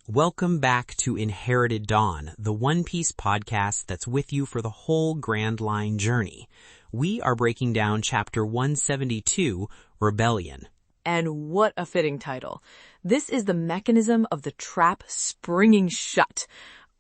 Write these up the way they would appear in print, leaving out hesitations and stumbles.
Welcome back to Inherited Dawn, the One Piece podcast that's with you for the whole Grand Line journey. We are breaking down Chapter 172, Rebellion. And what a fitting title. This is the mechanism of the trap springing shut.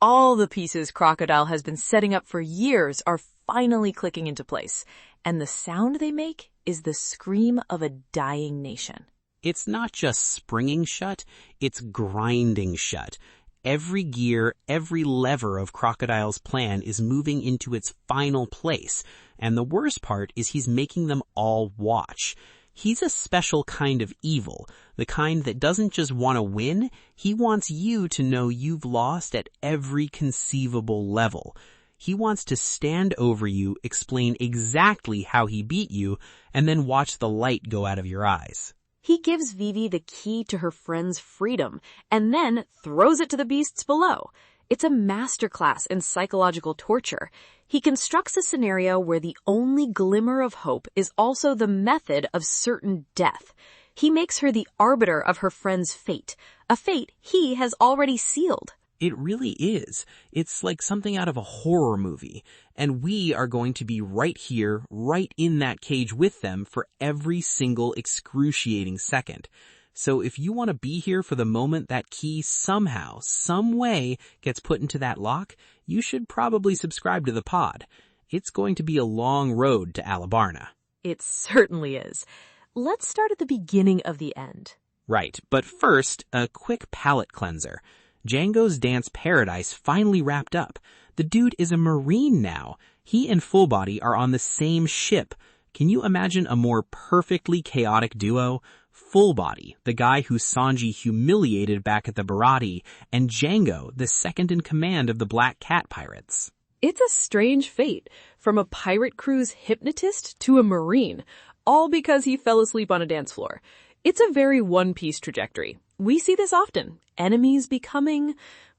All the pieces Crocodile has been setting up for years are finally clicking into place. And the sound they make is the scream of a dying nation. It's not just springing shut, it's grinding shut. Every gear, every lever of Crocodile's plan is moving into its final place. And the worst part is he's making them all watch. He's a special kind of evil, the kind that doesn't just want to win, he wants you to know you've lost at every conceivable level. He wants to stand over you, explain exactly how he beat you, and then watch the light go out of your eyes. He gives Vivi the key to her friend's freedom, and then throws it to the beasts below. It's a masterclass in psychological torture. He constructs a scenario where the only glimmer of hope is also the method of certain death. He makes her the arbiter of her friend's fate, a fate he has already sealed. It really is. It's like something out of a horror movie. And we are going to be right here, right in that cage with them for every single excruciating second. So if you want to be here for the moment that key somehow, some way gets put into that lock, you should probably subscribe to the pod. It's going to be a long road to Alabarna. It certainly is. Let's start at the beginning of the end. Right, but first, a quick palate cleanser. Jango's Dance Paradise finally wrapped up. The dude is a Marine now. He and Full Body are on the same ship. Can you imagine a more perfectly chaotic duo? Full Body, the guy who Sanji humiliated back at the Barati, and Jango, the second in command of the Black Cat Pirates. It's a strange fate, from a pirate crew's hypnotist to a Marine, all because he fell asleep on a dance floor. It's a very One Piece trajectory. We see this often. Enemies becoming,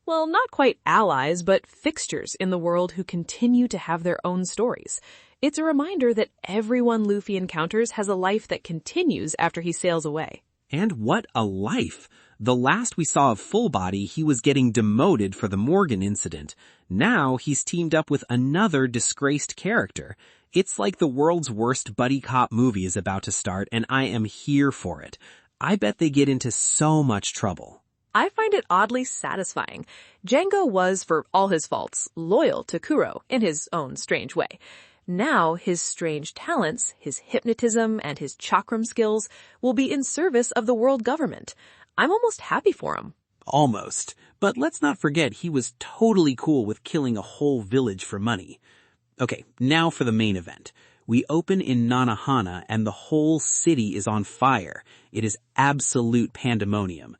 well, not quite allies, but fixtures in the world who continue to have their own stories. It's a reminder that everyone Luffy encounters has a life that continues after he sails away. And what a life! The last we saw of Full Body, he was getting demoted for the Morgan incident. Now he's teamed up with another disgraced character. It's like the world's worst buddy cop movie is about to start, and I am here for it. I bet they get into so much trouble. I find it oddly satisfying. Jango was, for all his faults, loyal to Kuro in his own strange way. Now his strange talents, his hypnotism, and his chakram skills will be in service of the world government. I'm almost happy for him. Almost. But let's not forget he was totally cool with killing a whole village for money. Okay, now for the main event. We open in Nanohana and the whole city is on fire. It is absolute pandemonium.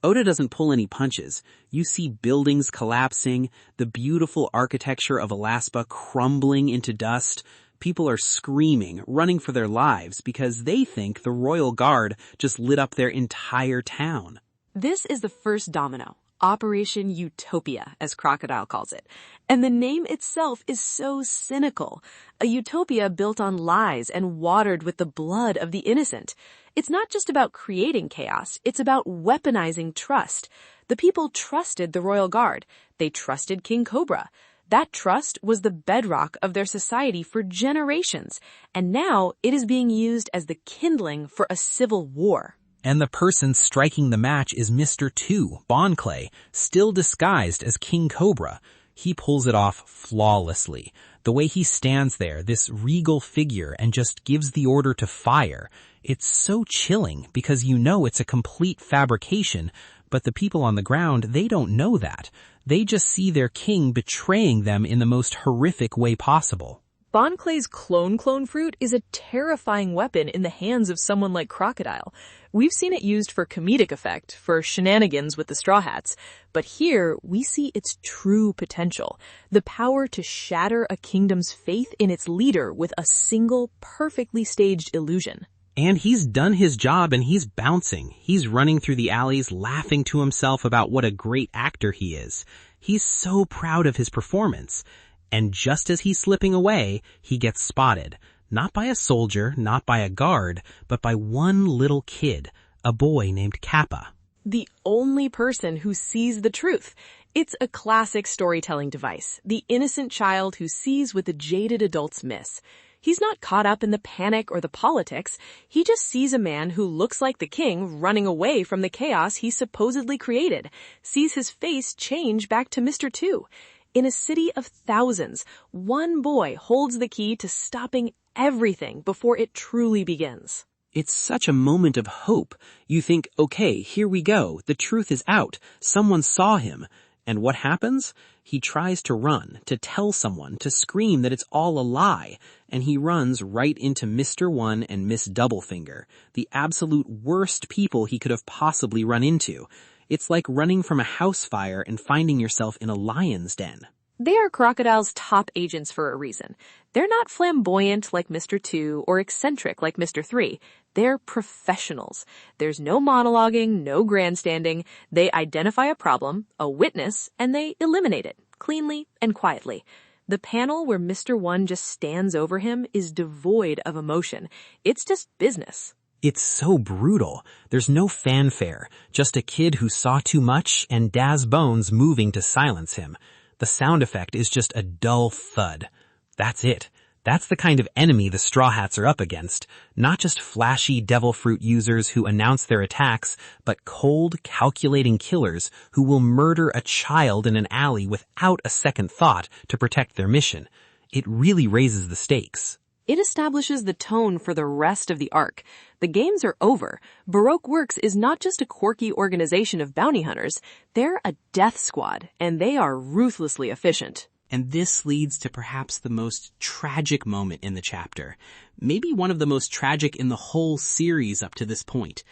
Oda doesn't pull any punches. You see buildings collapsing, the beautiful architecture of Alaspa crumbling into dust. People are screaming, running for their lives because they think the Royal Guard just lit up their entire town. This is the first domino. Operation Utopia, as Crocodile calls it. And the name itself is so cynical. A utopia built on lies and watered with the blood of the innocent. It's not just about creating chaos, it's about weaponizing trust. The people trusted the Royal Guard. They trusted King Cobra. That trust was the bedrock of their society for generations. And now it is being used as the kindling for a civil war. And the person striking the match is Mr. 2, Bon Clay, still disguised as King Cobra. He pulls it off flawlessly. The way he stands there, this regal figure, and just gives the order to fire. It's so chilling because you know it's a complete fabrication, but the people on the ground, they don't know that. They just see their king betraying them in the most horrific way possible. Bon Clay's clone fruit is a terrifying weapon in the hands of someone like Crocodile. We've seen it used for comedic effect, for shenanigans with the Straw Hats, but here we see its true potential, the power to shatter a kingdom's faith in its leader with a single, perfectly staged illusion. And he's done his job and he's bouncing. He's running through the alleys, laughing to himself about what a great actor he is. He's so proud of his performance. And just as he's slipping away, he gets spotted. Not by a soldier, not by a guard, but by one little kid, a boy named Kappa. The only person who sees the truth. It's a classic storytelling device, the innocent child who sees what the jaded adults miss. He's not caught up in the panic or the politics. He just sees a man who looks like the king running away from the chaos he supposedly created, sees his face change back to Mr. Two. In a city of thousands, one boy holds the key to stopping everything before it truly begins. It's such a moment of hope. You think, okay, here we go. The truth is out. Someone saw him. And what happens? He tries to run, to tell someone, to scream that it's all a lie. And he runs right into Mr. One and Miss Doublefinger, the absolute worst people he could have possibly run into. It's like running from a house fire and finding yourself in a lion's den. They are Crocodile's top agents for a reason. They're not flamboyant like Mr. Two or eccentric like Mr. Three. They're professionals. There's no monologuing, no grandstanding. They identify a problem, a witness, and they eliminate it, cleanly and quietly. The panel where Mr. One just stands over him is devoid of emotion. It's just business. It's so brutal. There's no fanfare, just a kid who saw too much and Daz Bones moving to silence him. The sound effect is just a dull thud. That's it. That's the kind of enemy the Straw Hats are up against. Not just flashy devil fruit users who announce their attacks, but cold, calculating killers who will murder a child in an alley without a second thought to protect their mission. It really raises the stakes. It establishes the tone for the rest of the arc. The games are over. Baroque Works is not just a quirky organization of bounty hunters. They're a death squad, and they are ruthlessly efficient. And this leads to perhaps the most tragic moment in the chapter. Maybe one of the most tragic in the whole series up to this point.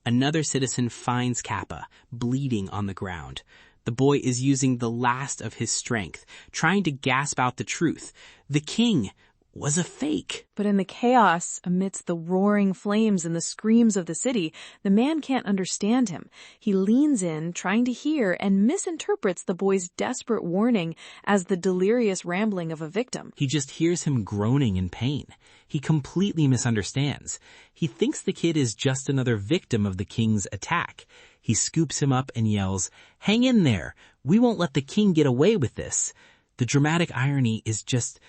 Another citizen finds Kappa, bleeding on the ground. The boy is using the last of his strength, trying to gasp out the truth. The king was a fake. But in the chaos, amidst the roaring flames and the screams of the city, the man can't understand him. He leans in, trying to hear, and misinterprets the boy's desperate warning as the delirious rambling of a victim. He just hears him groaning in pain. He completely misunderstands. He thinks the kid is just another victim of the king's attack. He scoops him up and yells, "Hang in there! We won't let the king get away with this." The dramatic irony is just,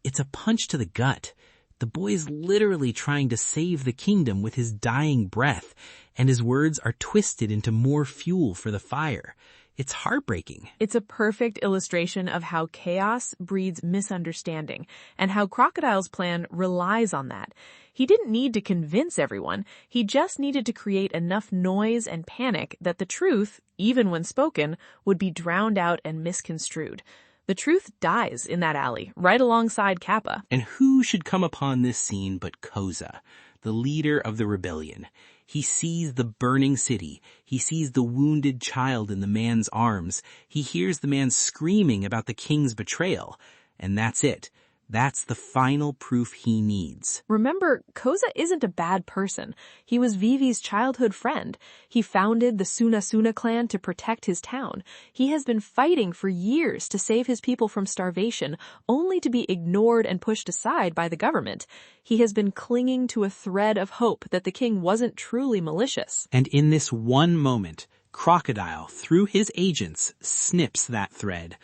it's a punch to the gut. The boy's literally trying to save the kingdom with his dying breath, and his words are twisted into more fuel for the fire. It's heartbreaking. It's a perfect illustration of how chaos breeds misunderstanding, and how Crocodile's plan relies on that. He didn't need to convince everyone. He just needed to create enough noise and panic that the truth, even when spoken, would be drowned out and misconstrued. The truth dies in that alley, right alongside Kappa. And who should come upon this scene but Koza, the leader of the rebellion? He sees the burning city. He sees the wounded child in the man's arms. He hears the man screaming about the king's betrayal. And that's it. That's the final proof he needs. Remember, Koza isn't a bad person. He was Vivi's childhood friend. He founded the Suna clan to protect his town. He has been fighting for years to save his people from starvation, only to be ignored and pushed aside by the government. He has been clinging to a thread of hope that the king wasn't truly malicious. And in this one moment, Crocodile, through his agents, snips that thread.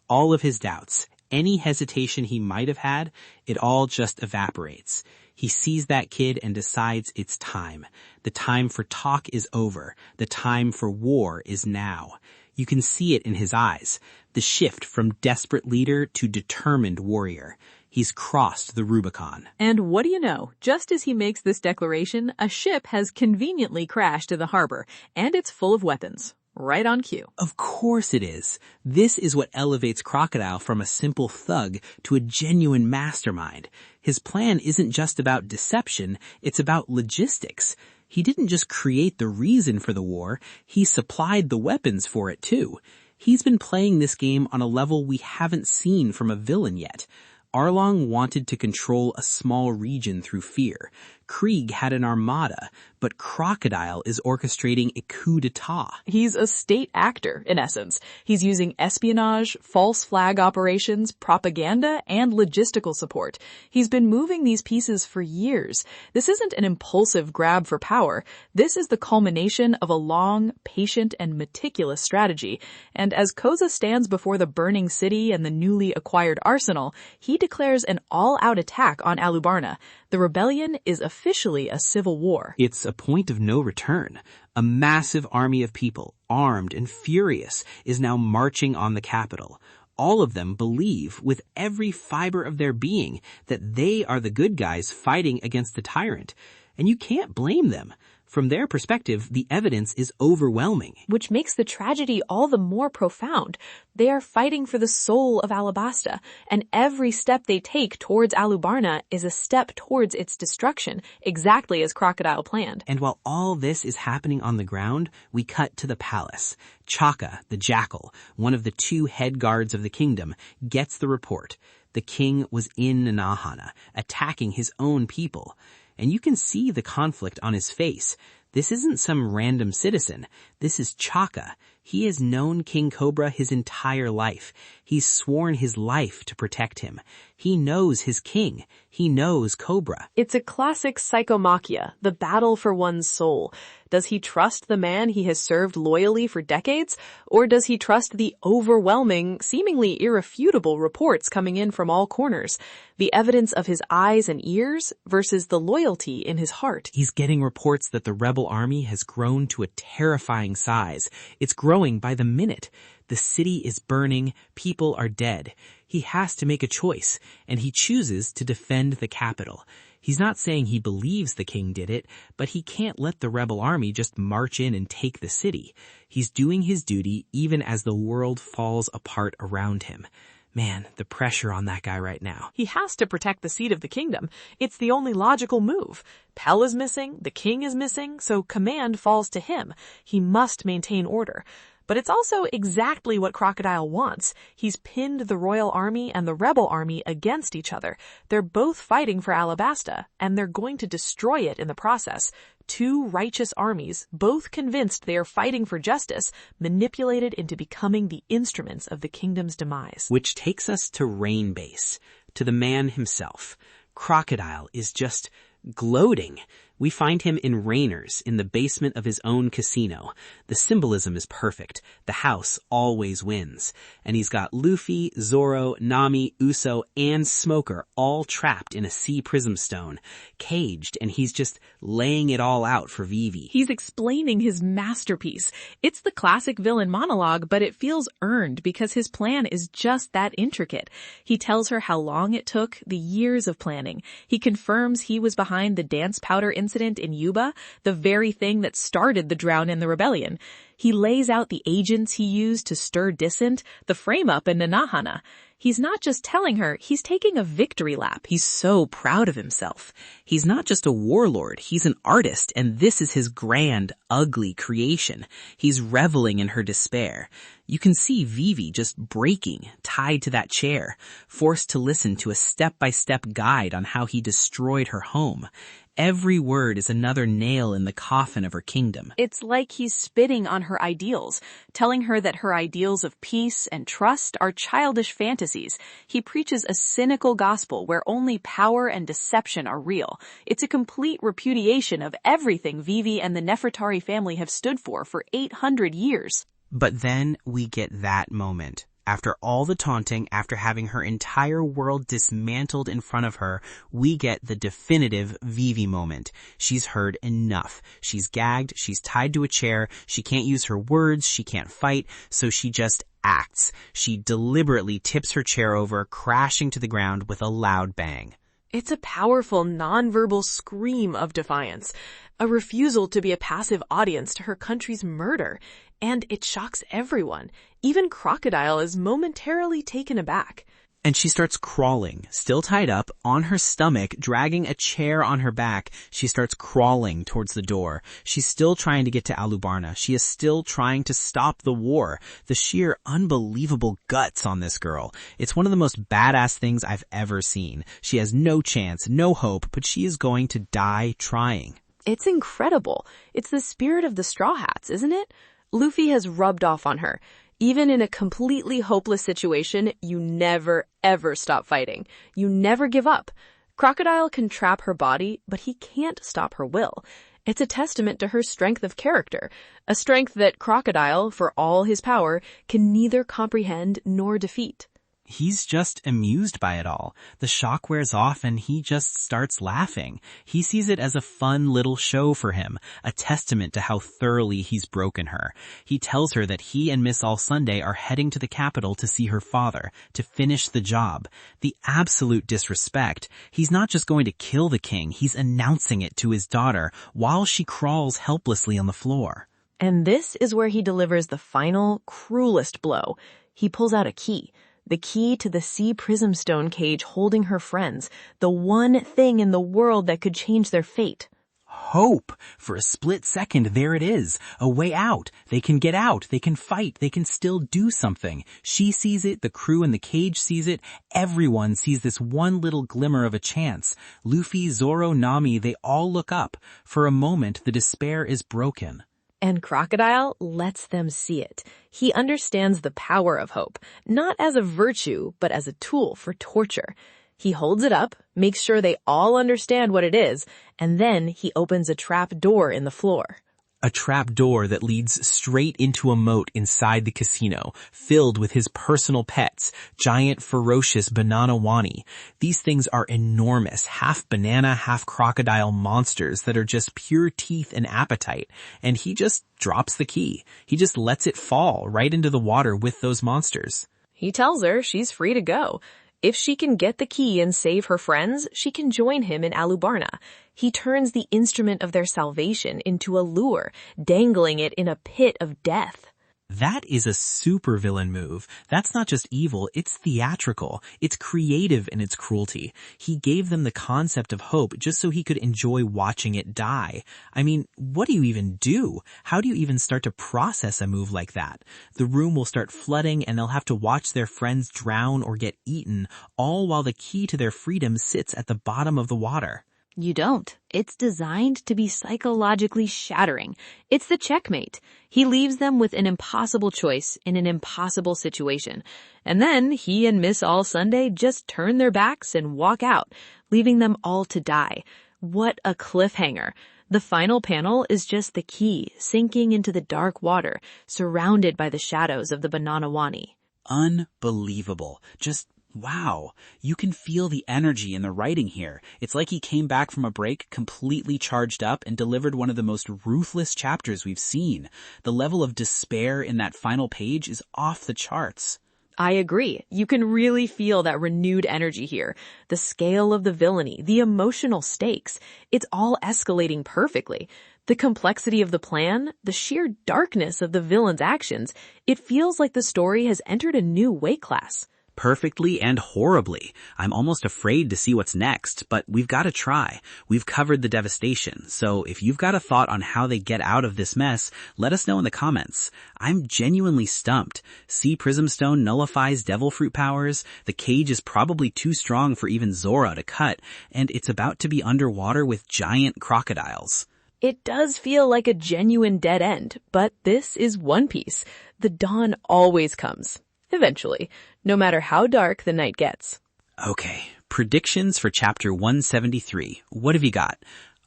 All of his doubts, any hesitation he might have had, it all just evaporates. He sees that kid and decides it's time. The time for talk is over. The time for war is now. You can see it in his eyes. The shift from desperate leader to determined warrior. He's crossed the Rubicon. And what do you know? Just as he makes this declaration, a ship has conveniently crashed in the harbor, and it's full of weapons. Right on cue. Of course it is. This is what elevates Crocodile from a simple thug to a genuine mastermind. His plan isn't just about deception, it's about logistics. He didn't just create the reason for the war, he supplied the weapons for it too. He's been playing this game on a level we haven't seen from a villain yet. Arlong wanted to control a small region through fear. Krieg had an armada. but Crocodile is orchestrating a coup d'etat. He's a state actor, in essence. He's using espionage, false flag operations, propaganda, and logistical support. He's been moving these pieces for years. This isn't an impulsive grab for power. This is the culmination of a long, patient, and meticulous strategy. And as Koza stands before the burning city and the newly acquired arsenal, he declares an all-out attack on Alubarna. The rebellion is officially a civil war. It's a point of no return. A massive army of people, armed and furious, is now marching on the capital. All of them believe with every fiber of their being that they are the good guys fighting against the tyrant. And you can't blame them. From their perspective, the evidence is overwhelming. Which makes the tragedy all the more profound. They are fighting for the soul of Alabasta, and every step they take towards Alubarna is a step towards its destruction, exactly as Crocodile planned. And while all this is happening on the ground, we cut to the palace. Chaka, the jackal, one of the two head guards of the kingdom, gets the report. The king was in Nanohana, attacking his own people. And you can see the conflict on his face. This isn't some random citizen. This is Chaka. He has known King Cobra his entire life. He's sworn his life to protect him. He knows his king. He knows Cobra. It's a classic psychomachia, the battle for one's soul. Does he trust the man he has served loyally for decades? Or does he trust the overwhelming, seemingly irrefutable reports coming in from all corners? The evidence of his eyes and ears versus the loyalty in his heart. He's getting reports that the rebel army has grown to a terrifying size. It's growing by the minute. The city is burning. People are dead. He has to make a choice, and he chooses to defend the capital. He's not saying he believes the king did it, but he can't let the rebel army just march in and take the city. He's doing his duty even as the world falls apart around him. Man, the pressure on that guy right now. He has to protect the seat of the kingdom. It's the only logical move. Pell is missing, the king is missing, so command falls to him. He must maintain order. But it's also exactly what Crocodile wants. He's pinned the royal army and the rebel army against each other. They're both fighting for Alabasta, and they're going to destroy it in the process. Two righteous armies, both convinced they are fighting for justice, manipulated into becoming the instruments of the kingdom's demise. Which takes us to Rainbase, to the man himself. Crocodile is just gloating. We find him in Rainers, in the basement of his own casino. The symbolism is perfect. The house always wins. And he's got Luffy, Zoro, Nami, Uso, and Smoker all trapped in a sea prism stone, caged, and he's just laying it all out for Vivi. He's explaining his masterpiece. It's the classic villain monologue, but it feels earned because his plan is just that intricate. He tells her how long it took, the years of planning. He confirms he was behind the dance powder incident in Yuba, the very thing that started the drown in the rebellion. He lays out the agents he used to stir dissent, the frame-up in Nanohana. He's not just telling her, he's taking a victory lap. He's so proud of himself. He's not just a warlord, he's an artist, and this is his grand, ugly creation. He's reveling in her despair. You can see Vivi just breaking, tied to that chair, forced to listen to a step-by-step guide on how he destroyed her home. Every word is another nail in the coffin of her kingdom. It's like he's spitting on her ideals, telling her that her ideals of peace and trust are childish fantasies. He preaches a cynical gospel where only power and deception are real. It's a complete repudiation of everything Vivi and the Nefertari family have stood for 800 years. But then we get that moment. After all the taunting, after having her entire world dismantled in front of her, we get the definitive Vivi moment. She's heard enough. She's gagged, she's tied to a chair, she can't use her words, she can't fight, so she just acts. She deliberately tips her chair over, crashing to the ground with a loud bang. It's a powerful, nonverbal scream of defiance, a refusal to be a passive audience to her country's murder. And it shocks everyone. Even Crocodile is momentarily taken aback. And she starts crawling, still tied up, on her stomach, dragging a chair on her back. She starts crawling towards the door. She's still trying to get to Alubarna. She is still trying to stop the war. The sheer unbelievable guts on this girl. It's one of the most badass things I've ever seen. She has no chance, no hope, but she is going to die trying. It's incredible. It's the spirit of the Straw Hats, isn't it? Luffy has rubbed off on her. Even in a completely hopeless situation, you never, ever stop fighting. You never give up. Crocodile can trap her body, but he can't stop her will. It's a testament to her strength of character, a strength that Crocodile, for all his power, can neither comprehend nor defeat. He's just amused by it all. The shock wears off and he just starts laughing. He sees it as a fun little show for him, a testament to how thoroughly he's broken her. He tells her that he and Miss All Sunday are heading to the capital to see her father, to finish the job. The absolute disrespect. He's not just going to kill the king, he's announcing it to his daughter while she crawls helplessly on the floor. And this is where he delivers the final, cruelest blow. He pulls out a key. The key to the sea prism stone cage holding her friends, the one thing in the world that could change their fate. Hope! For a split second, there it is. A way out. They can get out. They can fight. They can still do something. She sees it. The crew in the cage sees it. Everyone sees this one little glimmer of a chance. Luffy, Zoro, Nami, they all look up. For a moment, the despair is broken. And Crocodile lets them see it. He understands the power of hope, not as a virtue, but as a tool for torture. He holds it up, makes sure they all understand what it is, and then he opens a trap door in the floor. A trap door that leads straight into a moat inside the casino, filled with his personal pets, giant ferocious Bananawani. These things are enormous, half banana, half crocodile monsters that are just pure teeth and appetite. And he just drops the key. He just lets it fall right into the water with those monsters. He tells her she's free to go. If she can get the key and save her friends, she can join him in Alubarna. He turns the instrument of their salvation into a lure, dangling it in a pit of death. That is a supervillain move. That's not just evil, it's theatrical. It's creative in its cruelty. He gave them the concept of hope just so he could enjoy watching it die. I mean, what do you even do? How do you even start to process a move like that? The room will start flooding and they'll have to watch their friends drown or get eaten, all while the key to their freedom sits at the bottom of the water. You don't. It's designed to be psychologically shattering. It's the checkmate. He leaves them with an impossible choice in an impossible situation. And then he and Miss All Sunday just turn their backs and walk out, leaving them all to die. What a cliffhanger. The final panel is just the key sinking into the dark water, surrounded by the shadows of the Bananawani. Unbelievable. Just wow. You can feel the energy in the writing here. It's like he came back from a break completely charged up and delivered one of the most ruthless chapters we've seen. The level of despair in that final page is off the charts. I agree. You can really feel that renewed energy here. The scale of the villainy, the emotional stakes. It's all escalating perfectly. The complexity of the plan, the sheer darkness of the villain's actions. It feels like the story has entered a new weight class. Perfectly and horribly. I'm almost afraid to see what's next, but we've got to try. We've covered the devastation, so if you've got a thought on how they get out of this mess, let us know in the comments. I'm genuinely stumped. Sea Prism Stone nullifies devil fruit powers, the cage is probably too strong for even Zoro to cut, and it's about to be underwater with giant crocodiles. It does feel like a genuine dead end, but this is One Piece. The dawn always comes. Eventually, no matter how dark the night gets. Okay, predictions for chapter 173. What have you got?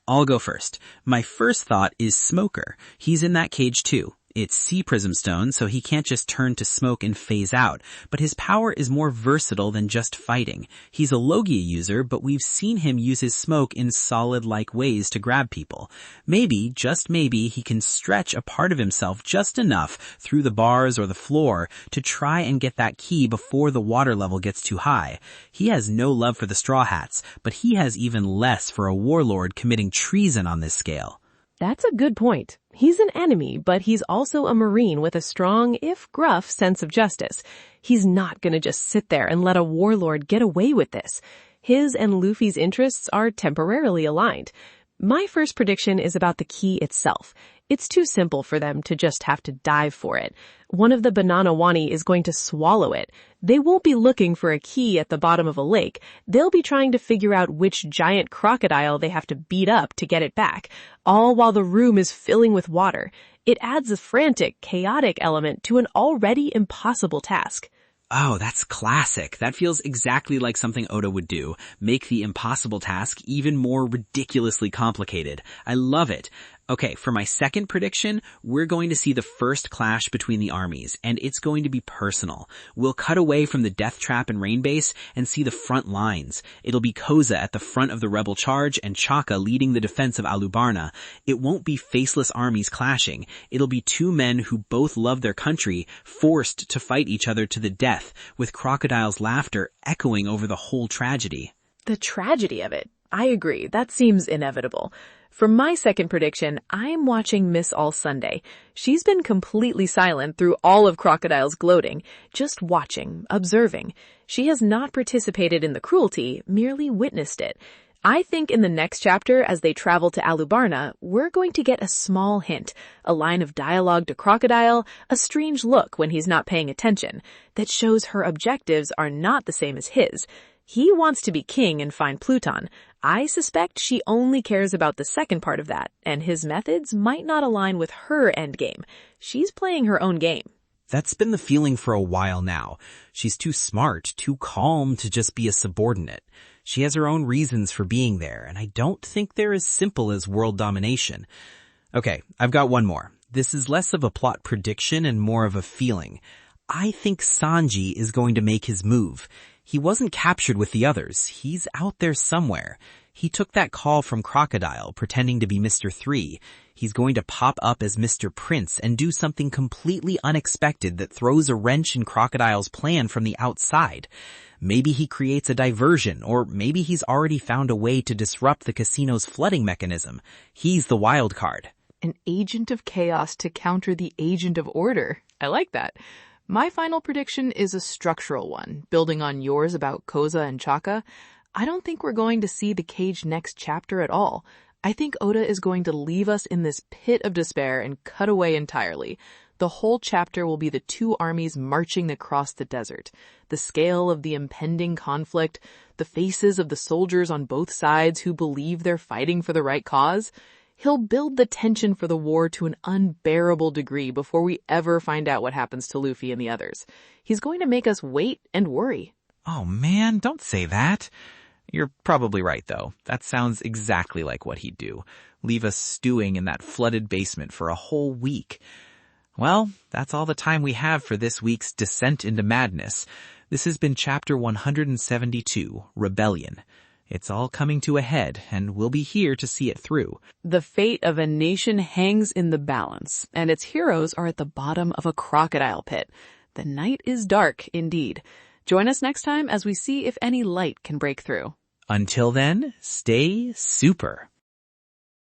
I'll go first. My first thought is Smoker. He's in that cage too. It's Sea Prism Stone, so he can't just turn to smoke and phase out, but his power is more versatile than just fighting. He's a Logia user, but we've seen him use his smoke in solid-like ways to grab people. Maybe, just maybe, he can stretch a part of himself just enough through the bars or the floor to try and get that key before the water level gets too high. He has no love for the Straw Hats, but he has even less for a warlord committing treason on this scale. That's a good point. He's an enemy, but he's also a Marine with a strong, if gruff, sense of justice. He's not gonna just sit there and let a warlord get away with this. His and Luffy's interests are temporarily aligned. My first prediction is about the key itself. It's too simple for them to just have to dive for it. One of the Bananawani is going to swallow it. They won't be looking for a key at the bottom of a lake. They'll be trying to figure out which giant crocodile they have to beat up to get it back, all while the room is filling with water. It adds a frantic, chaotic element to an already impossible task. Oh, that's classic. That feels exactly like something Oda would do. Make the impossible task even more ridiculously complicated. I love it. Okay, for my second prediction, we're going to see the first clash between the armies, and it's going to be personal. We'll cut away from the Death Trap and Rain Base and see the front lines. It'll be Koza at the front of the rebel charge and Chaka leading the defense of Alubarna. It won't be faceless armies clashing. It'll be two men who both love their country, forced to fight each other to the death, with Crocodile's laughter echoing over the whole tragedy. The tragedy of it. I agree. That seems inevitable. For my second prediction, I'm watching Miss all Sunday. She's been completely silent through all of Crocodile's gloating, just watching, observing. She has not participated in the cruelty, merely witnessed it. I think in the next chapter, as they travel to Alubarna, we're going to get a small hint, a line of dialogue to Crocodile, a strange look when he's not paying attention, that shows her objectives are not the same as his. He wants to be king and find Pluton. I suspect she only cares about the second part of that, and his methods might not align with her endgame. She's playing her own game. That's been the feeling for a while now. She's too smart, too calm to just be a subordinate. She has her own reasons for being there, and I don't think they're as simple as world domination. Okay, I've got one more. This is less of a plot prediction and more of a feeling. I think Sanji is going to make his move. He wasn't captured with the others. He's out there somewhere. He took that call from Crocodile, pretending to be Mr. 3. He's going to pop up as Mr. Prince and do something completely unexpected that throws a wrench in Crocodile's plan from the outside. Maybe he creates a diversion, or maybe he's already found a way to disrupt the casino's flooding mechanism. He's the wild card. An agent of chaos to counter the agent of order. I like that. My final prediction is a structural one, building on yours about Koza and Chaka. I don't think we're going to see the cage next chapter at all. I think Oda is going to leave us in this pit of despair and cut away entirely. The whole chapter will be the two armies marching across the desert. The scale of the impending conflict, the faces of the soldiers on both sides who believe they're fighting for the right cause. He'll build the tension for the war to an unbearable degree before we ever find out what happens to Luffy and the others. He's going to make us wait and worry. Oh man, don't say that. You're probably right though. That sounds exactly like what he'd do. Leave us stewing in that flooded basement for a whole week. Well, that's all the time we have for this week's Descent into Madness. This has been Chapter 172, Rebellion. It's all coming to a head, and we'll be here to see it through. The fate of a nation hangs in the balance, and its heroes are at the bottom of a crocodile pit. The night is dark, indeed. Join us next time as we see if any light can break through. Until then, stay super.